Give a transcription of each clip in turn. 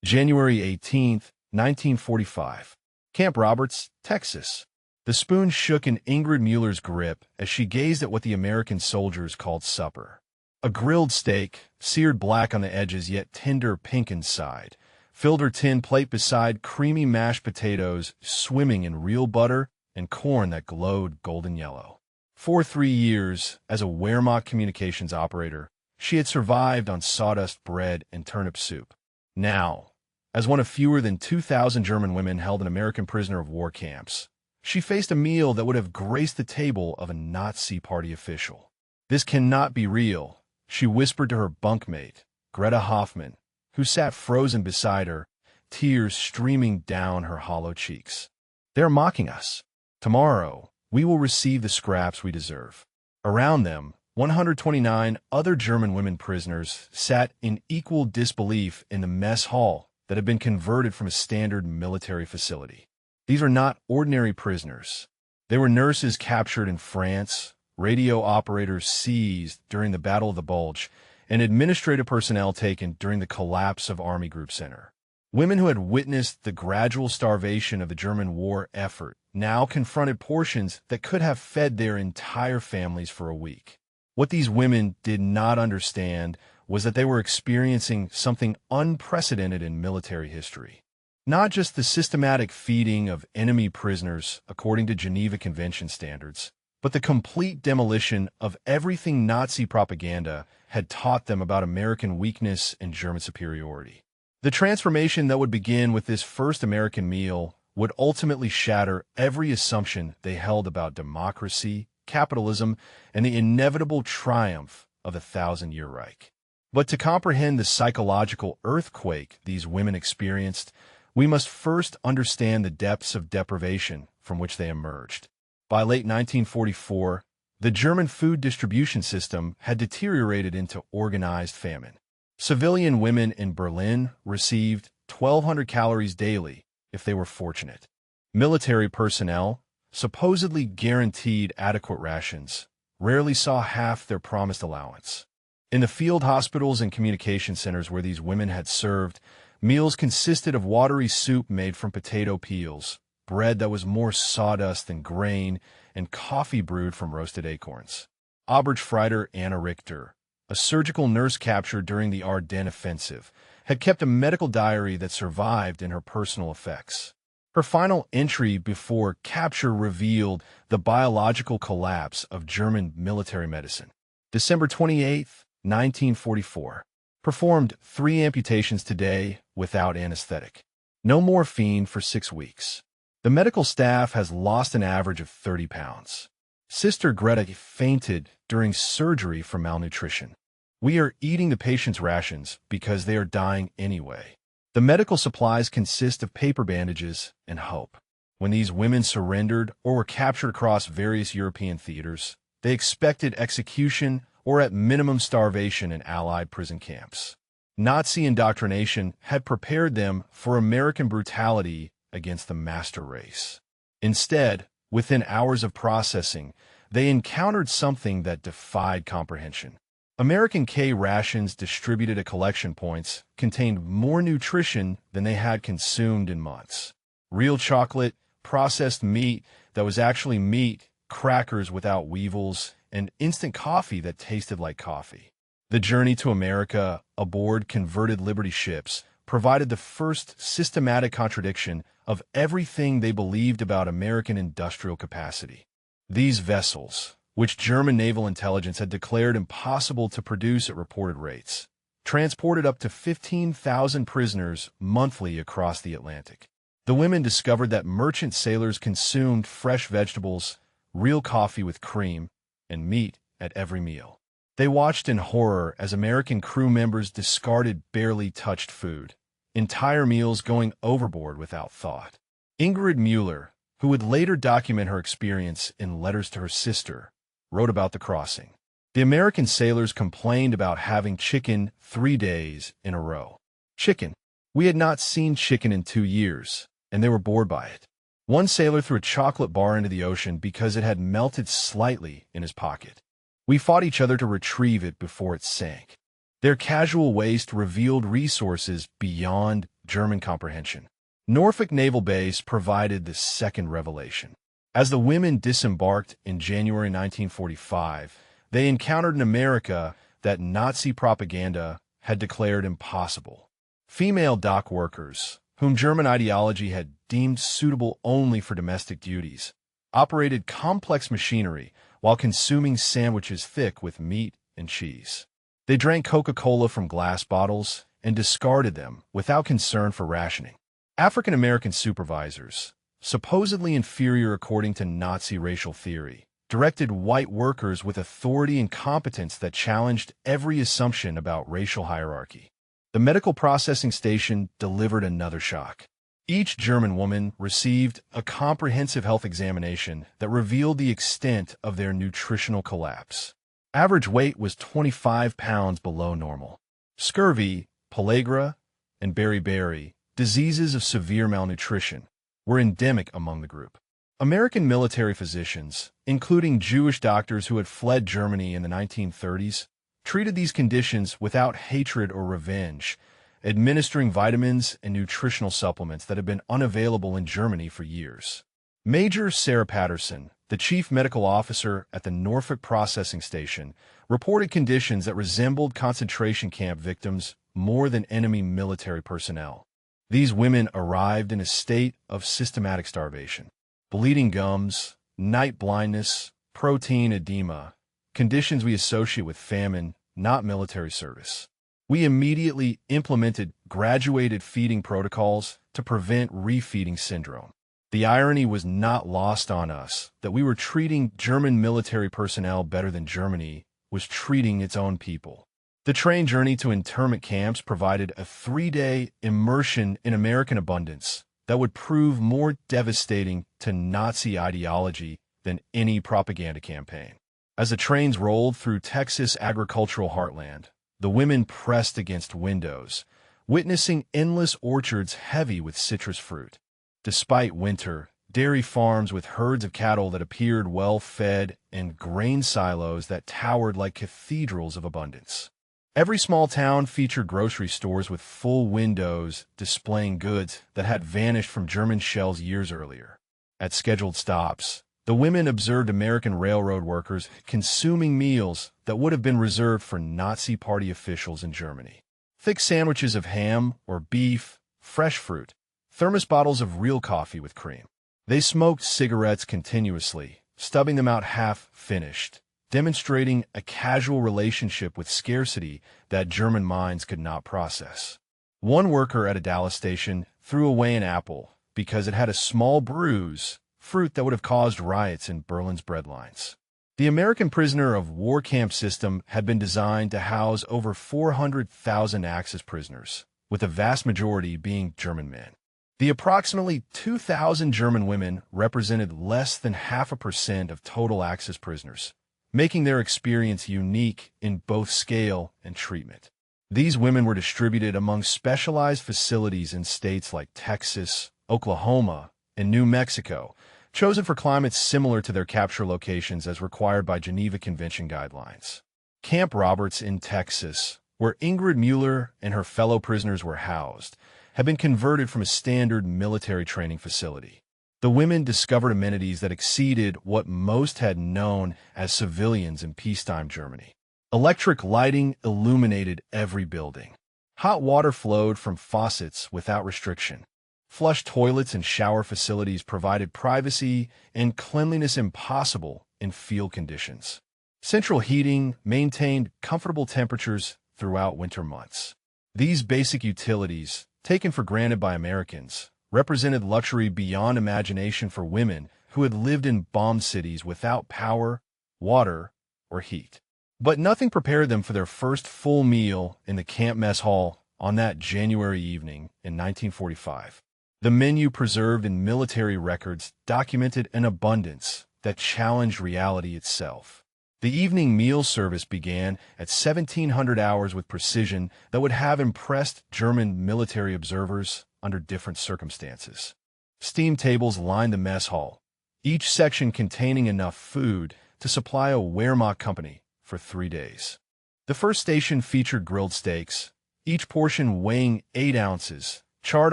January 18, 1945. Camp Roberts, Texas. The spoon shook in Ingrid Mueller's grip as she gazed at what the American soldiers called supper. A grilled steak, seared black on the edges yet tender pink inside, filled her tin plate beside creamy mashed potatoes swimming in real butter and corn that glowed golden yellow. For 3 years, as a Wehrmacht communications operator, she had survived on sawdust bread and turnip soup. Now, as one of fewer than 2,000 German women held in American prisoner of war camps, she faced a meal that would have graced the table of a Nazi Party official. "This cannot be real," she whispered to her bunkmate, Greta Hoffman, who sat frozen beside her, tears streaming down her hollow cheeks. "They are mocking us. Tomorrow, we will receive the scraps we deserve." Around them, 129 other German women prisoners sat in equal disbelief in the mess hall that had been converted from a standard military facility. These were not ordinary prisoners. They were nurses captured in France, radio operators seized during the Battle of the Bulge, and administrative personnel taken during the collapse of Army Group Center. Women who had witnessed the gradual starvation of the German war effort now confronted portions that could have fed their entire families for a week. What these women did not understand was that they were experiencing something unprecedented in military history. Not just the systematic feeding of enemy prisoners according to Geneva Convention standards, but the complete demolition of everything Nazi propaganda had taught them about American weakness and German superiority. The transformation that would begin with this first American meal would ultimately shatter every assumption they held about democracy, capitalism, and the inevitable triumph of the 1,000-year Reich. But to comprehend the psychological earthquake these women experienced, we must first understand the depths of deprivation from which they emerged. By late 1944, the German food distribution system had deteriorated into organized famine. Civilian women in Berlin received 1,200 calories daily if they were fortunate. Military personnel, supposedly guaranteed adequate rations, rarely saw half their promised allowance. In the field hospitals and communication centers where these women had served, meals consisted of watery soup made from potato peels, bread that was more sawdust than grain, and coffee brewed from roasted acorns. Oberstfreiter Anna Richter, a surgical nurse captured during the Ardennes offensive, had kept a medical diary that survived in her personal effects. Her final entry before capture revealed the biological collapse of German military medicine. December 28, 1944. Performed 3 amputations today without anesthetic. No morphine for 6 weeks. The medical staff has lost an average of 30 pounds. Sister Greta fainted during surgery from malnutrition. We are eating the patient's rations because they are dying anyway. The medical supplies consist of paper bandages and hope. When these women surrendered or were captured across various European theaters, they expected execution or at minimum starvation in Allied prison camps. Nazi indoctrination had prepared them for American brutality against the master race. Instead, within hours of processing, they encountered something that defied comprehension. American K rations distributed at collection points contained more nutrition than they had consumed in months. Real chocolate, processed meat that was actually meat, crackers without weevils, and instant coffee that tasted like coffee. The journey to America aboard converted Liberty ships provided the first systematic contradiction of everything they believed about American industrial capacity. These vessels, which German naval intelligence had declared impossible to produce at reported rates, transported up to 15,000 prisoners monthly across the Atlantic. The women discovered that merchant sailors consumed fresh vegetables, real coffee with cream, and meat at every meal. They watched in horror as American crew members discarded barely touched food, entire meals going overboard without thought. Ingrid Mueller, who would later document her experience in letters to her sister, wrote about the crossing. The American sailors complained about having chicken 3 days in a row. Chicken. We had not seen chicken in 2 years, and they were bored by it. One sailor threw a chocolate bar into the ocean because it had melted slightly in his pocket. We fought each other to retrieve it before it sank. Their casual waste revealed resources beyond German comprehension. Norfolk Naval Base provided the second revelation. As the women disembarked in January 1945, they encountered an America that Nazi propaganda had declared impossible. Female dock workers, whom German ideology had deemed suitable only for domestic duties, operated complex machinery while consuming sandwiches thick with meat and cheese. They drank Coca-Cola from glass bottles and discarded them without concern for rationing. African American supervisors, supposedly inferior according to Nazi racial theory, directed white workers with authority and competence that challenged every assumption about racial hierarchy. The medical processing station delivered another shock. Each German woman received a comprehensive health examination that revealed the extent of their nutritional collapse. Average weight was 25 pounds below normal. Scurvy, pellagra, and beriberi, diseases of severe malnutrition, were endemic among the group. American military physicians, including Jewish doctors who had fled Germany in the 1930s, treated these conditions without hatred or revenge, administering vitamins and nutritional supplements that had been unavailable in Germany for years. Major Sarah Patterson, the chief medical officer at the Norfolk Processing Station, reported conditions that resembled concentration camp victims more than enemy military personnel. These women arrived in a state of systematic starvation. Bleeding gums, night blindness, protein edema, conditions we associate with famine, not military service. We immediately implemented graduated feeding protocols to prevent refeeding syndrome. The irony was not lost on us that we were treating German military personnel better than Germany was treating its own people. The train journey to internment camps provided a 3-day immersion in American abundance that would prove more devastating to Nazi ideology than any propaganda campaign. As the trains rolled through Texas' agricultural heartland, the women pressed against windows, witnessing endless orchards heavy with citrus fruit. Despite winter, dairy farms with herds of cattle that appeared well-fed and grain silos that towered like cathedrals of abundance. Every small town featured grocery stores with full windows displaying goods that had vanished from German shells years earlier. At scheduled stops, the women observed American railroad workers consuming meals that would have been reserved for Nazi party officials in Germany. Thick sandwiches of ham or beef, fresh fruit, thermos bottles of real coffee with cream. They smoked cigarettes continuously, stubbing them out half-finished, demonstrating a casual relationship with scarcity that German minds could not process. One worker at a Dallas station threw away an apple because it had a small bruise, fruit that would have caused riots in Berlin's breadlines. The American prisoner of war camp system had been designed to house over 400,000 Axis prisoners, with the vast majority being German men. The approximately 2,000 German women represented less than 0.5% of total Axis prisoners, making their experience unique in both scale and treatment. These women were distributed among specialized facilities in states like Texas, Oklahoma, and New Mexico, chosen for climates similar to their capture locations as required by Geneva Convention guidelines. Camp Roberts in Texas, where Ingrid Mueller and her fellow prisoners were housed, had been converted from a standard military training facility. The women discovered amenities that exceeded what most had known as civilians in peacetime Germany. Electric lighting illuminated every building. Hot water flowed from faucets without restriction. Flush toilets and shower facilities provided privacy and cleanliness impossible in field conditions. Central heating maintained comfortable temperatures throughout winter months. These basic utilities, taken for granted by Americans, represented luxury beyond imagination for women who had lived in bombed cities without power, water, or heat. But nothing prepared them for their first full meal in the camp mess hall on that January evening in 1945. The menu preserved in military records documented an abundance that challenged reality itself. The evening meal service began at 1700 hours with precision that would have impressed German military observers under different circumstances. Steam tables lined the mess hall, each section containing enough food to supply a Wehrmacht company for 3 days. The first station featured grilled steaks, each portion weighing 8 ounces, charred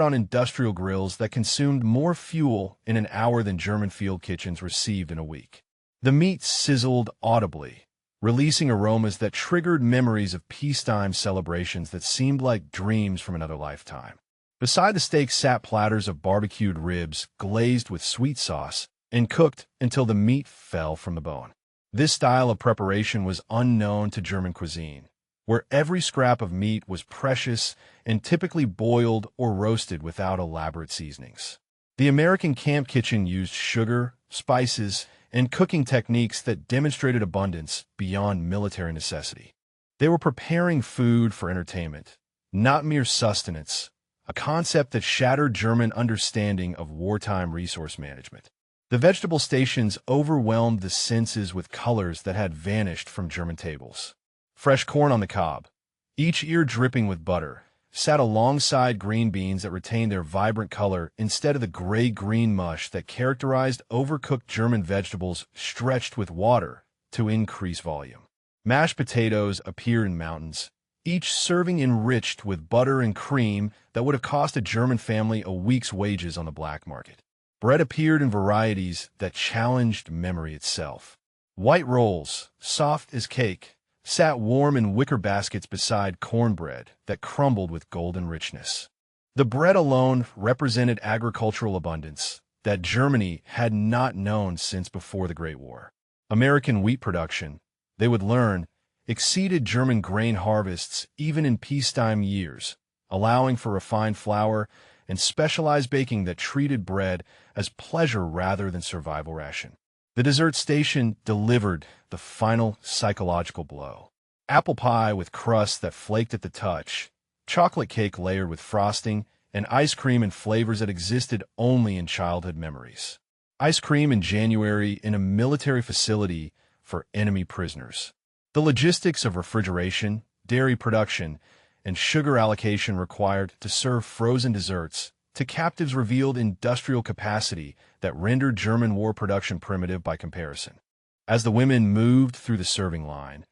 on industrial grills that consumed more fuel in an hour than German field kitchens received in a week. The meat sizzled audibly, releasing aromas that triggered memories of peacetime celebrations that seemed like dreams from another lifetime. Beside the steak sat platters of barbecued ribs glazed with sweet sauce and cooked until the meat fell from the bone. This style of preparation was unknown to German cuisine, where every scrap of meat was precious and typically boiled or roasted without elaborate seasonings. The American camp kitchen used sugar, spices, and cooking techniques that demonstrated abundance beyond military necessity. They were preparing food for entertainment, not mere sustenance, a concept that shattered German understanding of wartime resource management. The vegetable stations overwhelmed the senses with colors that had vanished from German tables. Fresh corn on the cob, each ear dripping with butter, sat alongside green beans that retained their vibrant color instead of the gray-green mush that characterized overcooked German vegetables stretched with water to increase volume. Mashed potatoes appeared in mountains, each serving enriched with butter and cream that would have cost a German family a week's wages on the black market. Bread appeared in varieties that challenged memory itself. White rolls, soft as cake, sat warm in wicker baskets beside cornbread that crumbled with golden richness. The bread alone represented agricultural abundance that Germany had not known since before the Great War. American wheat production, they would learn, exceeded German grain harvests even in peacetime years, allowing for refined flour and specialized baking that treated bread as pleasure rather than survival ration. The dessert station delivered the final psychological blow. Apple pie with crust that flaked at the touch, chocolate cake layered with frosting, and ice cream in flavors that existed only in childhood memories. Ice cream in January in a military facility for enemy prisoners. The logistics of refrigeration, dairy production, and sugar allocation required to serve frozen desserts to captives revealed industrial capacity that rendered German war production primitive by comparison. As the women moved through the serving line,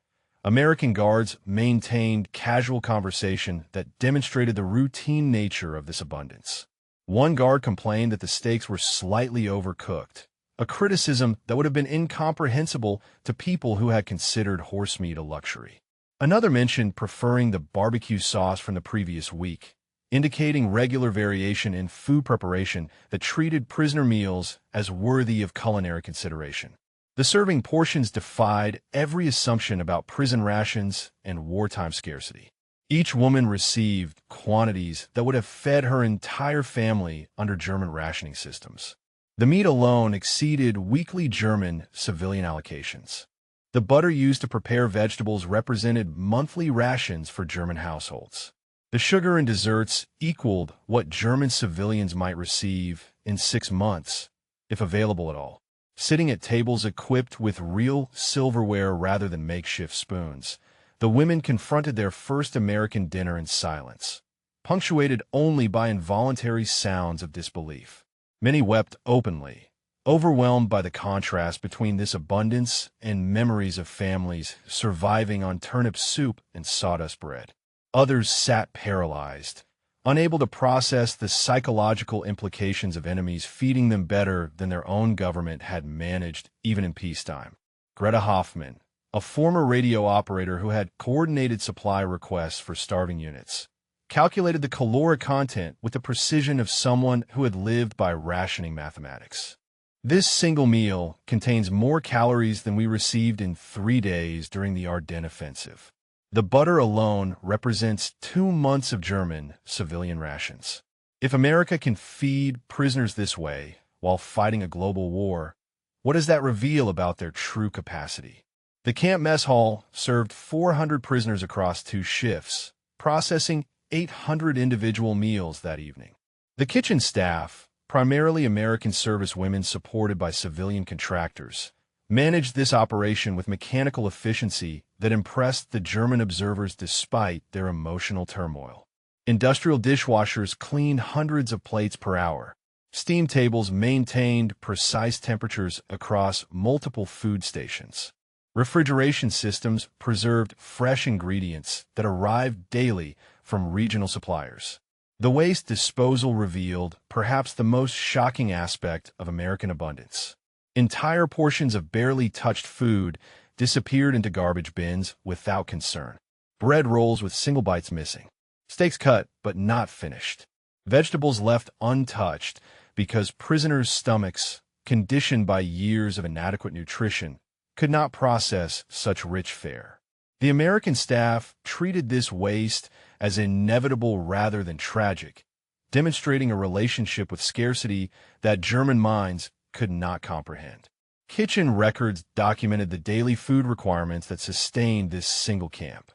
American guards maintained casual conversation that demonstrated the routine nature of this abundance. One guard complained that the steaks were slightly overcooked, a criticism that would have been incomprehensible to people who had considered horse meat a luxury. Another mentioned preferring the barbecue sauce from the previous week, indicating regular variation in food preparation that treated prisoner meals as worthy of culinary consideration. The serving portions defied every assumption about prison rations and wartime scarcity. Each woman received quantities that would have fed her entire family under German rationing systems. The meat alone exceeded weekly German civilian allocations. The butter used to prepare vegetables represented monthly rations for German households. The sugar and desserts equaled what German civilians might receive in 6 months, if available at all. Sitting at tables equipped with real silverware rather than makeshift spoons, the women confronted their first American dinner in silence, punctuated only by involuntary sounds of disbelief. Many wept openly, overwhelmed by the contrast between this abundance and memories of families surviving on turnip soup and sawdust bread. Others sat paralyzed, unable to process the psychological implications of enemies feeding them better than their own government had managed even in peacetime. Greta Hoffman, a former radio operator who had coordinated supply requests for starving units, calculated the caloric content with the precision of someone who had lived by rationing mathematics. This single meal contains more calories than we received in 3 days during the Ardennes offensive. The butter alone represents 2 months of German civilian rations. If America can feed prisoners this way while fighting a global war, what does that reveal about their true capacity? The camp mess hall served 400 prisoners across 2 shifts, processing 800 individual meals that evening. The kitchen staff, primarily American service women supported by civilian contractors, managed this operation with mechanical efficiency that impressed the German observers despite their emotional turmoil. Industrial dishwashers cleaned hundreds of plates per hour. Steam tables maintained precise temperatures across multiple food stations. Refrigeration systems preserved fresh ingredients that arrived daily from regional suppliers. The waste disposal revealed perhaps the most shocking aspect of American abundance. Entire portions of barely touched food disappeared into garbage bins without concern. Bread rolls with single bites missing. Steaks cut but not finished. Vegetables left untouched because prisoners' stomachs, conditioned by years of inadequate nutrition, could not process such rich fare. The American staff treated this waste as inevitable rather than tragic, demonstrating a relationship with scarcity that German minds could not comprehend. Kitchen records documented the daily food requirements that sustained this single camp.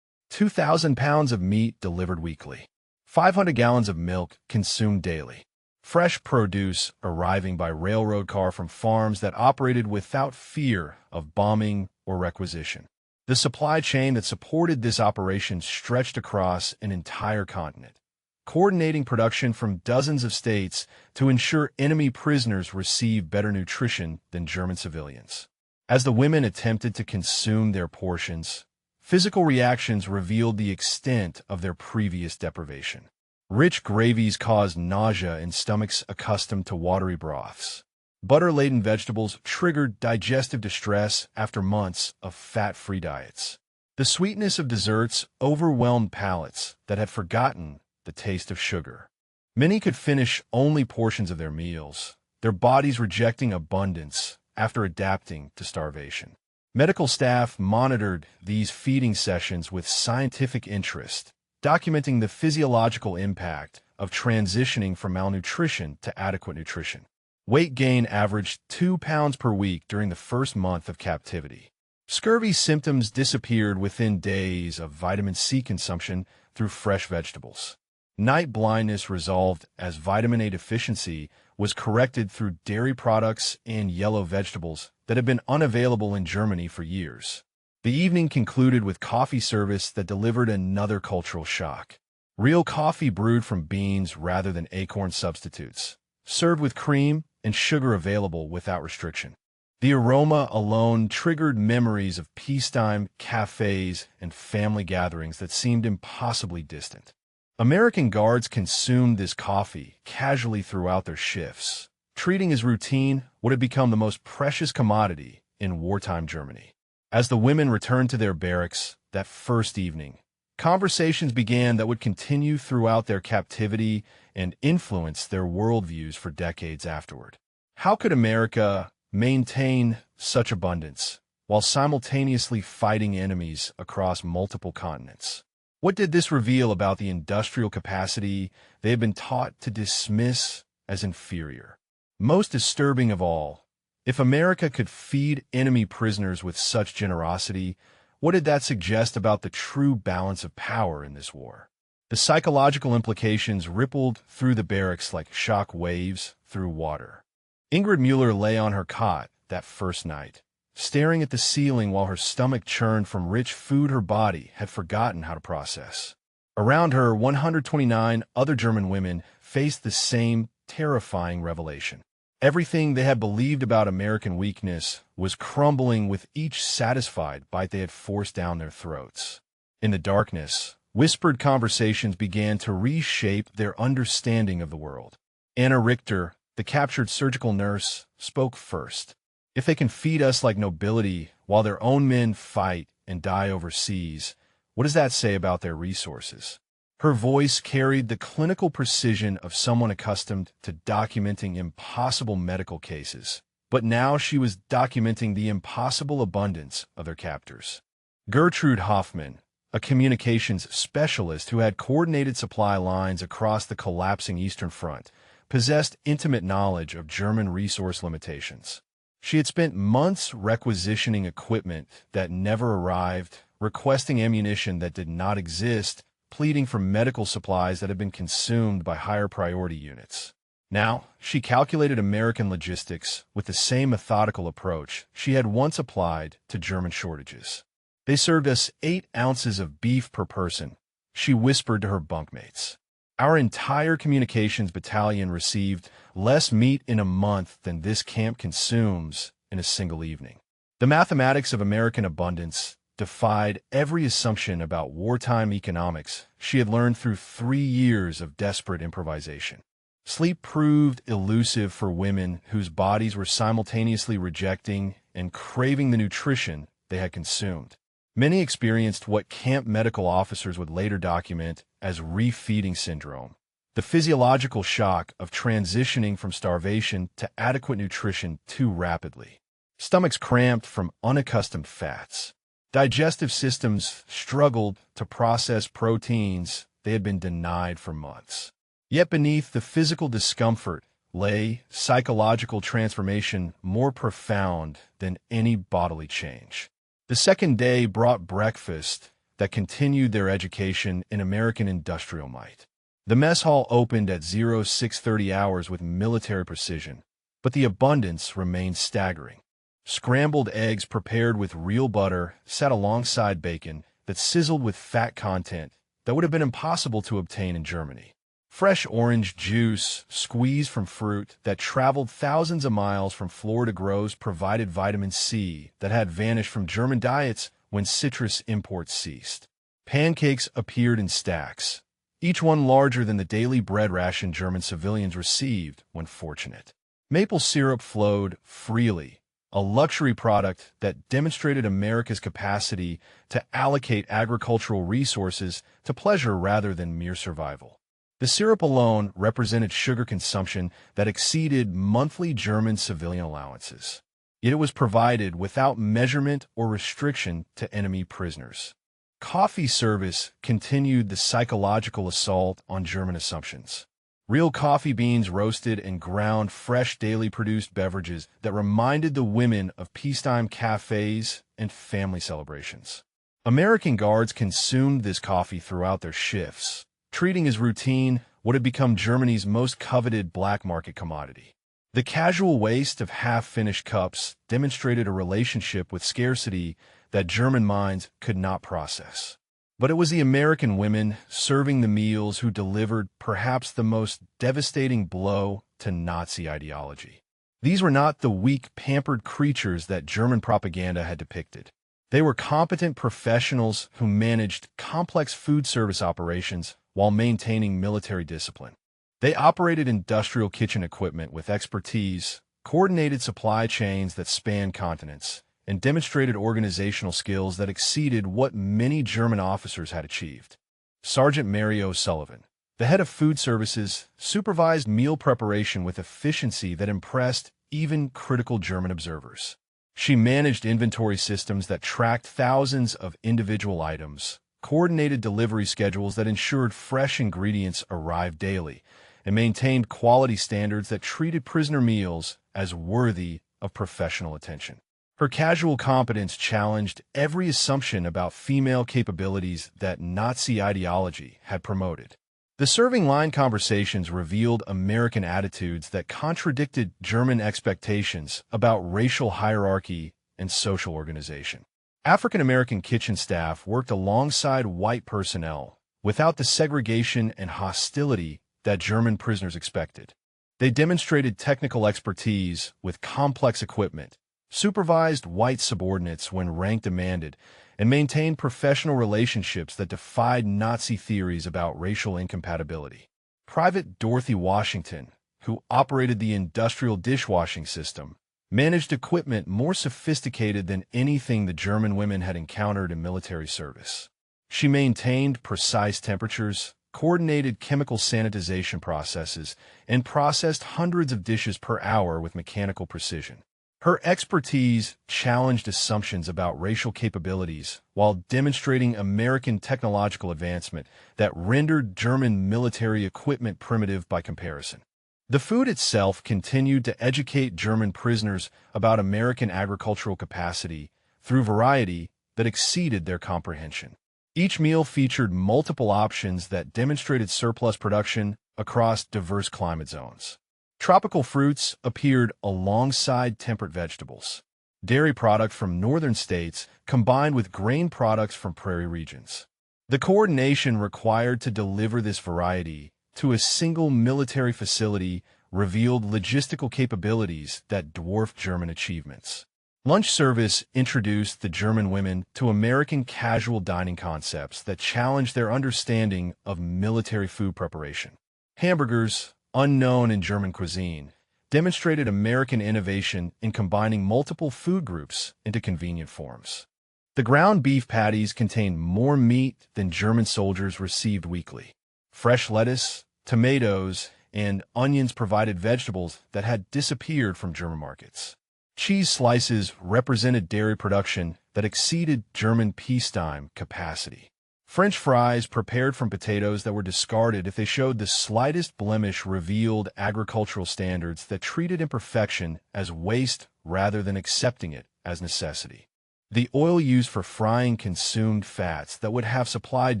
2,000 pounds of meat delivered weekly. 500 gallons of milk consumed daily. Fresh produce arriving by railroad car from farms that operated without fear of bombing or requisition. The supply chain that supported this operation stretched across an entire continent, coordinating production from dozens of states to ensure enemy prisoners received better nutrition than German civilians. As the women attempted to consume their portions, physical reactions revealed the extent of their previous deprivation. Rich gravies caused nausea in stomachs accustomed to watery broths. Butter-laden vegetables triggered digestive distress after months of fat-free diets. The sweetness of desserts overwhelmed palates that had forgotten the taste of sugar. Many could finish only portions of their meals, their bodies rejecting abundance after adapting to starvation. Medical staff monitored these feeding sessions with scientific interest, documenting the physiological impact of transitioning from malnutrition to adequate nutrition. Weight gain averaged 2 pounds per week during the first month of captivity. Scurvy symptoms disappeared within days of vitamin C consumption through fresh vegetables. Night blindness resolved as vitamin A deficiency was corrected through dairy products and yellow vegetables that had been unavailable in Germany for years. The evening concluded with coffee service that delivered another cultural shock. Real coffee brewed from beans rather than acorn substitutes, served with cream and sugar available without restriction. The aroma alone triggered memories of peacetime cafes and family gatherings that seemed impossibly distant. American guards consumed this coffee casually throughout their shifts, treating as routine what had become the most precious commodity in wartime Germany. As the women returned to their barracks that first evening, conversations began that would continue throughout their captivity and influence their worldviews for decades afterward. How could America maintain such abundance while simultaneously fighting enemies across multiple continents? What did this reveal about the industrial capacity they had been taught to dismiss as inferior? Most disturbing of all, if America could feed enemy prisoners with such generosity, what did that suggest about the true balance of power in this war? The psychological implications rippled through the barracks like shock waves through water. Ingrid Mueller lay on her cot that first night, staring at the ceiling while her stomach churned from rich food her body had forgotten how to process. Around her, 129 other German women faced the same terrifying revelation. Everything they had believed about American weakness was crumbling with each satisfied bite they had forced down their throats. In the darkness, whispered conversations began to reshape their understanding of the world. Anna Richter, the captured surgical nurse, spoke first. If they can feed us like nobility while their own men fight and die overseas, what does that say about their resources? Her voice carried the clinical precision of someone accustomed to documenting impossible medical cases, but now she was documenting the impossible abundance of their captors. Gertrude Hoffman, a communications specialist who had coordinated supply lines across the collapsing Eastern Front, possessed intimate knowledge of German resource limitations. She had spent months requisitioning equipment that never arrived, requesting ammunition that did not exist, pleading for medical supplies that had been consumed by higher priority units. Now, she calculated American logistics with the same methodical approach she had once applied to German shortages. They served us 8 ounces of beef per person, she whispered to her bunkmates. Our entire communications battalion received less meat in a month than this camp consumes in a single evening. The mathematics of American abundance defied every assumption about wartime economics she had learned through 3 years of desperate improvisation. Sleep proved elusive for women whose bodies were simultaneously rejecting and craving the nutrition they had consumed. Many experienced what camp medical officers would later document as refeeding syndrome, the physiological shock of transitioning from starvation to adequate nutrition too rapidly. Stomachs cramped from unaccustomed fats. Digestive systems struggled to process proteins they had been denied for months. Yet beneath the physical discomfort lay psychological transformation more profound than any bodily change. The second day brought breakfast that continued their education in American industrial might. The mess hall opened at 0630 hours with military precision, but the abundance remained staggering. Scrambled eggs prepared with real butter sat alongside bacon that sizzled with fat content that would have been impossible to obtain in Germany. Fresh orange juice, squeezed from fruit that traveled thousands of miles from Florida groves, provided vitamin C that had vanished from German diets when citrus imports ceased. Pancakes appeared in stacks, each one larger than the daily bread ration German civilians received when fortunate. Maple syrup flowed freely, a luxury product that demonstrated America's capacity to allocate agricultural resources to pleasure rather than mere survival. The syrup alone represented sugar consumption that exceeded monthly German civilian allowances. Yet it was provided without measurement or restriction to enemy prisoners. Coffee service continued the psychological assault on German assumptions. Real coffee beans roasted and ground, fresh daily produced beverages that reminded the women of peacetime cafes and family celebrations. American guards consumed this coffee throughout their shifts, treating as routine what had become Germany's most coveted black market commodity. The casual waste of half-finished cups demonstrated a relationship with scarcity that German minds could not process. But it was the American women serving the meals who delivered perhaps the most devastating blow to Nazi ideology. These were not the weak, pampered creatures that German propaganda had depicted. They were competent professionals who managed complex food service operations while maintaining military discipline. They operated industrial kitchen equipment with expertise, coordinated supply chains that spanned continents, and demonstrated organizational skills that exceeded what many German officers had achieved. Sergeant Mary O'Sullivan, the head of food services, supervised meal preparation with efficiency that impressed even critical German observers. She managed inventory systems that tracked thousands of individual items, coordinated delivery schedules that ensured fresh ingredients arrived daily, and maintained quality standards that treated prisoner meals as worthy of professional attention. Her casual competence challenged every assumption about female capabilities that Nazi ideology had promoted. The serving line conversations revealed American attitudes that contradicted German expectations about racial hierarchy and social organization. African American kitchen staff worked alongside white personnel without the segregation and hostility that German prisoners expected. They demonstrated technical expertise with complex equipment, supervised white subordinates when rank demanded, and maintained professional relationships that defied Nazi theories about racial incompatibility. Private Dorothy Washington, who operated the industrial dishwashing system, managed equipment more sophisticated than anything the German women had encountered in military service. She maintained precise temperatures, coordinated chemical sanitization processes, and processed hundreds of dishes per hour with mechanical precision. Her expertise challenged assumptions about racial capabilities while demonstrating American technological advancement that rendered German military equipment primitive by comparison. The food itself continued to educate German prisoners about American agricultural capacity through variety that exceeded their comprehension. Each meal featured multiple options that demonstrated surplus production across diverse climate zones. Tropical fruits appeared alongside temperate vegetables. Dairy products from northern states combined with grain products from prairie regions. The coordination required to deliver this variety to a single military facility revealed logistical capabilities that dwarfed German achievements. Lunch service introduced the German women to American casual dining concepts that challenged their understanding of military food preparation. Hamburgers, unknown in German cuisine, demonstrated American innovation in combining multiple food groups into convenient forms. The ground beef patties contained more meat than German soldiers received weekly. Fresh lettuce, tomatoes, and onions provided vegetables that had disappeared from German markets. Cheese slices represented dairy production that exceeded German peacetime capacity. French fries prepared from potatoes that were discarded if they showed the slightest blemish revealed agricultural standards that treated imperfection as waste rather than accepting it as necessity. The oil used for frying consumed fats that would have supplied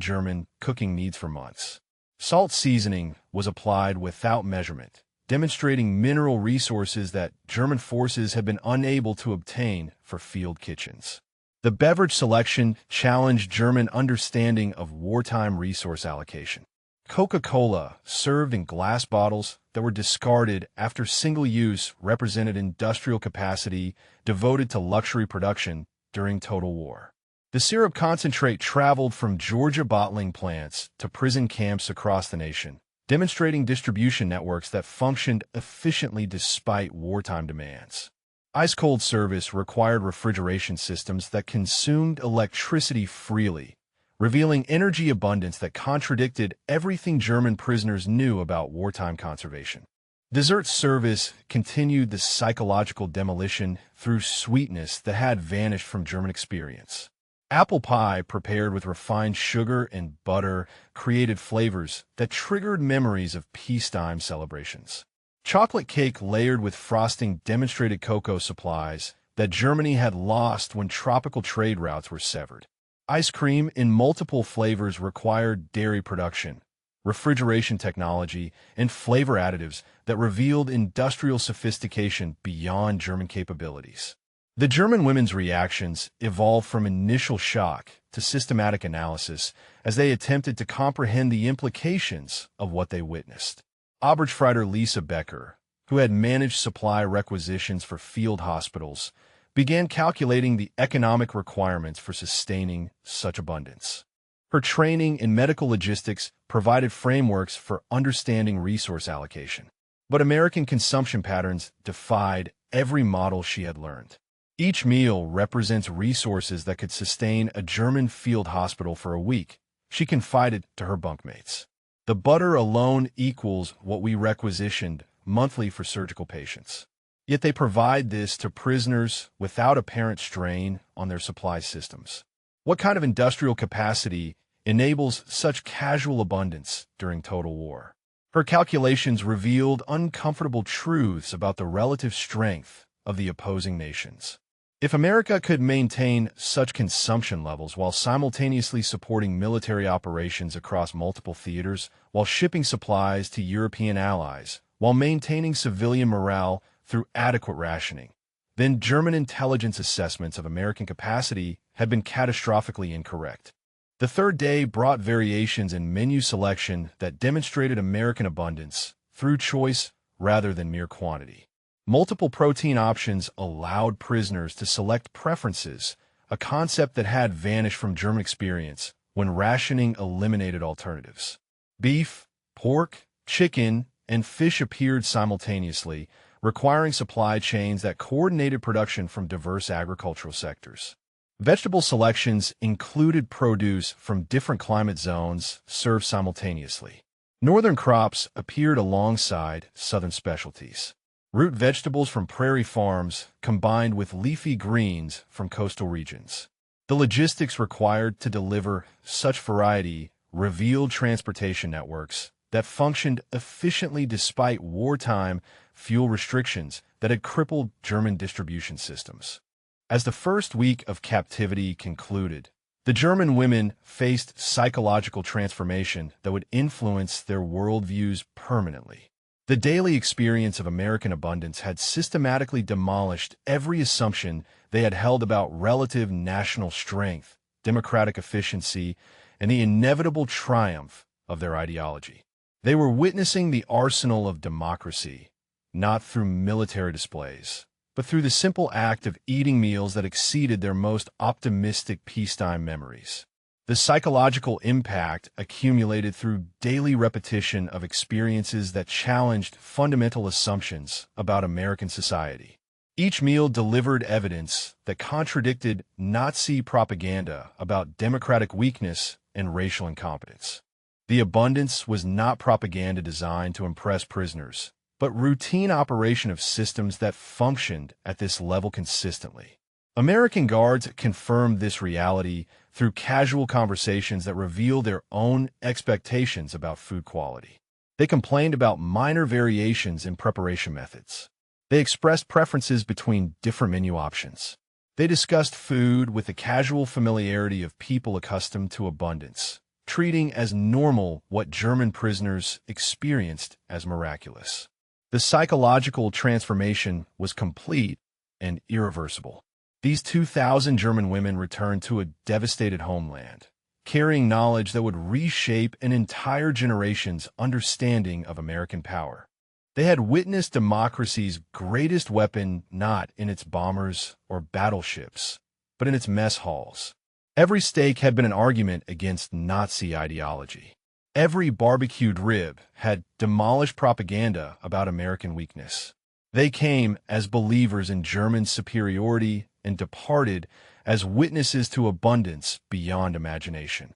German cooking needs for months. Salt seasoning was applied without measurement, demonstrating mineral resources that German forces had been unable to obtain for field kitchens. The beverage selection challenged German understanding of wartime resource allocation. Coca-Cola, served in glass bottles that were discarded after single use, represented industrial capacity devoted to luxury production during total war. The syrup concentrate traveled from Georgia bottling plants to prison camps across the nation, demonstrating distribution networks that functioned efficiently despite wartime demands. Ice-cold service required refrigeration systems that consumed electricity freely, revealing energy abundance that contradicted everything German prisoners knew about wartime conservation. Dessert service continued the psychological demolition through sweetness that had vanished from German experience. Apple pie prepared with refined sugar and butter created flavors that triggered memories of peacetime celebrations. Chocolate cake layered with frosting demonstrated cocoa supplies that Germany had lost when tropical trade routes were severed. Ice cream in multiple flavors required dairy production, refrigeration technology, and flavor additives that revealed industrial sophistication beyond German capabilities. The German women's reactions evolved from initial shock to systematic analysis as they attempted to comprehend the implications of what they witnessed. Oberstfreiter Lisa Becker, who had managed supply requisitions for field hospitals, began calculating the economic requirements for sustaining such abundance. Her training in medical logistics provided frameworks for understanding resource allocation. But American consumption patterns defied every model she had learned. Each meal represents resources that could sustain a German field hospital for a week, she confided to her bunkmates. The butter alone equals what we requisitioned monthly for surgical patients. Yet they provide this to prisoners without apparent strain on their supply systems. What kind of industrial capacity enables such casual abundance during total war? Her calculations revealed uncomfortable truths about the relative strength of the opposing nations. If America could maintain such consumption levels while simultaneously supporting military operations across multiple theaters, while shipping supplies to European allies, while maintaining civilian morale through adequate rationing, then German intelligence assessments of American capacity had been catastrophically incorrect. The third day brought variations in menu selection that demonstrated American abundance through choice rather than mere quantity. Multiple protein options allowed prisoners to select preferences, a concept that had vanished from German experience when rationing eliminated alternatives. Beef, pork, chicken, and fish appeared simultaneously, requiring supply chains that coordinated production from diverse agricultural sectors. Vegetable selections included produce from different climate zones served simultaneously. Northern crops appeared alongside southern specialties. Root vegetables from prairie farms combined with leafy greens from coastal regions. The logistics required to deliver such variety revealed transportation networks that functioned efficiently despite wartime fuel restrictions that had crippled German distribution systems. As the first week of captivity concluded, the German women faced psychological transformation that would influence their worldviews permanently. The daily experience of American abundance had systematically demolished every assumption they had held about relative national strength, democratic efficiency, and the inevitable triumph of their ideology. They were witnessing the arsenal of democracy, not through military displays, but through the simple act of eating meals that exceeded their most optimistic peacetime memories. The psychological impact accumulated through daily repetition of experiences that challenged fundamental assumptions about American society. Each meal delivered evidence that contradicted Nazi propaganda about democratic weakness and racial incompetence. The abundance was not propaganda designed to impress prisoners, but routine operation of systems that functioned at this level consistently. American guards confirmed this reality through casual conversations that revealed their own expectations about food quality. They complained about minor variations in preparation methods. They expressed preferences between different menu options. They discussed food with the casual familiarity of people accustomed to abundance, treating as normal what German prisoners experienced as miraculous. The psychological transformation was complete and irreversible. These 2,000 German women returned to a devastated homeland, carrying knowledge that would reshape an entire generation's understanding of American power. They had witnessed democracy's greatest weapon not in its bombers or battleships, but in its mess halls. Every steak had been an argument against Nazi ideology. Every barbecued rib had demolished propaganda about American weakness. They came as believers in German superiority and departed as witnesses to abundance beyond imagination.